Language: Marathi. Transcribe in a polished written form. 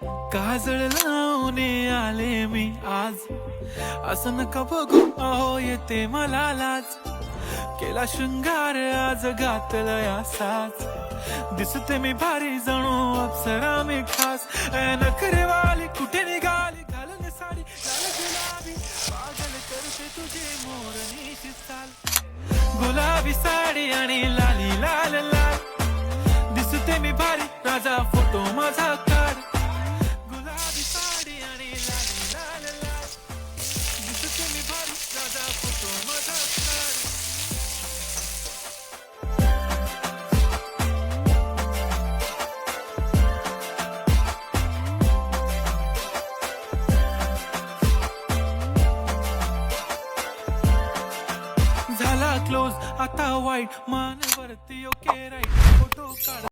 काजळ लावून आले मी आज, असं नका बघू अहो येते मला लाज. केला शृंगार आज घातलाय असाच, दिसते मी भारी जणू अप्सरा मी खास. नखरेवाली कुठे निघाली घालून साडी लाल गुलाबी, पागल करते तुझी मोरणीची चाल. गुलाबी साडी आणि लाली लाल लाल, दिसते मी भारी राजा फोटो माझा काढ. गुलाबी साडी आणि लाली लाल लाल, दिसते मी भारी राजा फोटो माझा काढ. झाला क्लोज आता वाईट, मान वरती ओके राईट, फोटो काढ.